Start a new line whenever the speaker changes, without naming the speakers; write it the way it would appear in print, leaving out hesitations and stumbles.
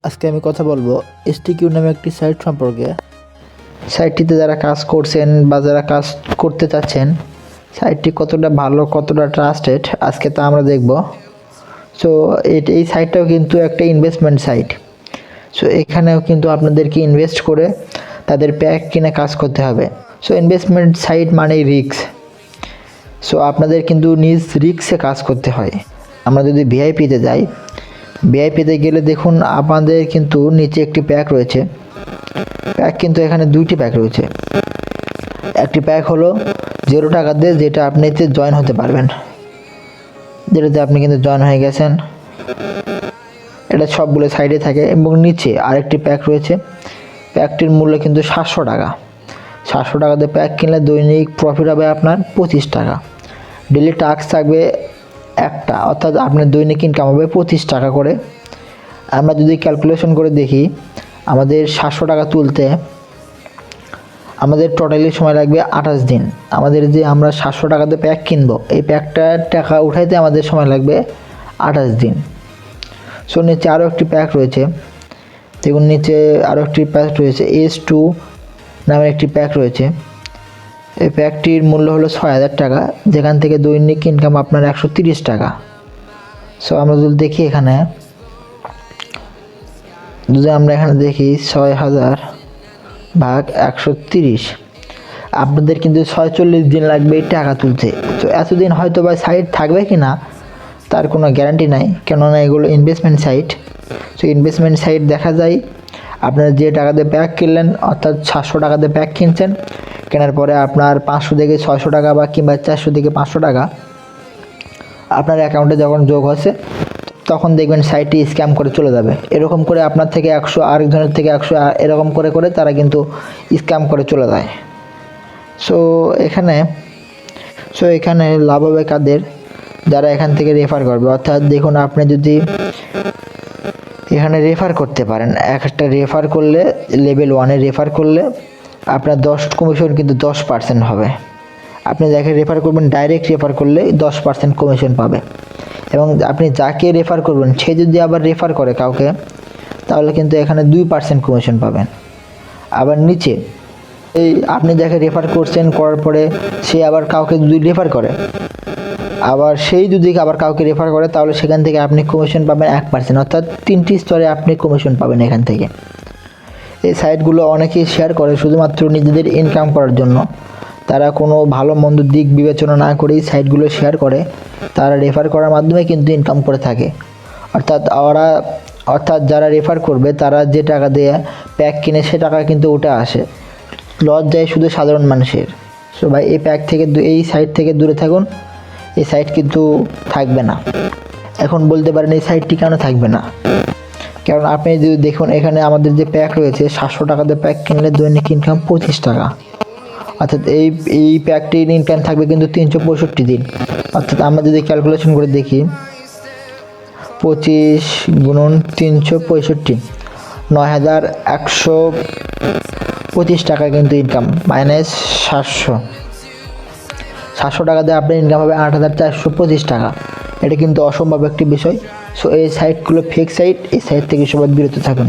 আজকে আমি কথা বলবো এসটিকিউ নামে একটি সাইট সম্পর্কে। সাইটটিতে যারা কাজ করছেন বা যারা কাজ করতে চাচ্ছেন, সাইটটি কতটা ভালো, কতটা ট্রাস্টেড, আজকে তা আমরা দেখব। সো এই সাইটটাও কিন্তু একটা ইনভেস্টমেন্ট সাইট। সো এখানেও কিন্তু আপনাদেরকে ইনভেস্ট করে তাদের প্যাক কিনে কাজ করতে হবে। সো ইনভেস্টমেন্ট সাইট মানেই রিস্ক। সো আপনাদের কিন্তু নিজ রিস্কে কাজ করতে হয়। আমরা যদি ভিআইপিতে যাই, ভিআইপিতে গেলে দেখুন আপনাদের কিন্তু নিচে একটি প্যাক রয়েছে। প্যাক কিন্তু এখানে দুইটি প্যাক রয়েছে। একটি প্যাক হলো 0 টাকা দিয়ে, যেটা আপনি এতে জয়েন হতে পারবেন, যেটাতে আপনি কিন্তু জয়েন হয়ে গেছেন। এটা সবগুলো সাইডে থাকে। এবং নিচে আরেকটি প্যাক রয়েছে। প্যাকটির মূল্য কিন্তু 700 টাকা। 700 টাকাতে প্যাক কিনলে দৈনিক প্রফিট হবে আপনার 25 টাকা। ডেলি টাস্ক থাকবে একটা, অর্থাৎ আপনার দৈনিক ইনকাম হবে 25 টাকা করে। আমরা যদি ক্যালকুলেশন করে দেখি, আমাদের 700 টাকা তুলতে আমাদের টোটালি সময় লাগবে 28 দিন। আমাদের যে আমরা 700 টাকাতে প্যাক কিনবো, এই প্যাকটার টাকা উঠাইতে আমাদের সময় লাগবে 28 দিন। সো নিচে আরও একটি প্যাক রয়েছে। দেখুন নিচে আরও একটি প্যাক রয়েছে, S2 নামের একটি প্যাক রয়েছে। এই প্যাকটির মূল্য হলো 6000 টাকা, যেখান থেকে দৈনিক ইনকাম আপনার 130 টাকা। সো আমরা যদি দেখি এখানে, যদি আমরা এখানে দেখি 6000 ভাগ 130, আপনাদের কিন্তু 46 দিন লাগবে এই টাকা তুলতে। তো এতদিন হয়তো বা সাইট থাকবে কি না তার কোনো গ্যারান্টি নাই, কেননা এগুলো investment site. So investment site দেখা যায় আপনারা যে টাকাতে প্যাক কিনলেন, অর্থাৎ 700 টাকাতে প্যাক কিনছেন, কেনার পরে আপনার 500 থেকে 600 টাকা বা কিংবা 400 থেকে 500 টাকা আপনার অ্যাকাউন্টে যখন যোগ হচ্ছে, তখন দেখবেন সাইটটি স্ক্যাম করে চলে যাবে। এরকম করে আপনার থেকে 100, আরেকজনের থেকে 100, এরকম করে করে তারা কিন্তু স্ক্যাম করে চলে যায়। সো এখানে লাভ হবে কাদের? যারা এখান থেকে রেফার করবে। অর্থাৎ দেখুন, আপনি যদি এখানে রেফার করতে পারেন, একটা রেফার করলে, লেভেল 1-এ রেফার করলে আপনার 10 কমিশন কিন্তু 10% হবে। আপনি যাকে রেফার করবেন, ডাইরেক্ট রেফার করলে 10% কমিশন পাবে। এবং আপনি যাকে রেফার করবেন, সে যদি আবার রেফার করে কাউকে, তাহলে কিন্তু এখানে 2% কমিশন পাবেন। আবার নিচে এই আপনি যাকে রেফার করছেন, করার পরে সে আবার কাউকে যদি রেফার করে, আবার সেই যদি আবার কাউকে রেফার করে, তাহলে সেখান থেকে আপনি কমিশন পাবেন 1%। অর্থাৎ 3টি স্তরে আপনি কমিশন পাবেন এখান থেকে। এই সাইটগুলো অনেকেই শেয়ার করে শুধুমাত্র নিজেদের ইনকাম করার জন্য। তারা কোনো ভালো মন্দ দিক বিবেচনা না করেই সাইটগুলো শেয়ার করে। তারা রেফার করার মাধ্যমে কিন্তু ইনকাম করে থাকে। অর্থাৎ যারা রেফার করবে, তারা যে টাকা দিয়ে প্যাক কিনে, সে টাকা কিন্তু উঠে আসে, লস যায় শুধু সাধারণ মানুষের। সো ভাই, এই সাইট থেকে দূরে থাকুন। এই সাইট কিন্তু থাকবে না। এখন বলতে পারেন এই সাইটটি কেন থাকবে না? কারণ আপনি যদি দেখুন, এখানে আমাদের যে প্যাক রয়েছে, 700 টাকাতে প্যাক কিনলে দৈনিক ইনকাম 25 টাকা। অর্থাৎ এই প্যাকটির ইনকাম থাকবে কিন্তু 365 দিন। অর্থাৎ আমরা যদি ক্যালকুলেশন করে দেখি, 25 গুণন 365, 9125 টাকা কিন্তু ইনকাম, মাইনাস 700 টাকাতে আপনার ইনকাম হবে 8425 টাকা। এটা কিন্তু অসম্ভব একটি বিষয়। সো এই সাইটগুলো ফেক সাইট। এই সাইট থেকে সবাই বিরত থাকুন।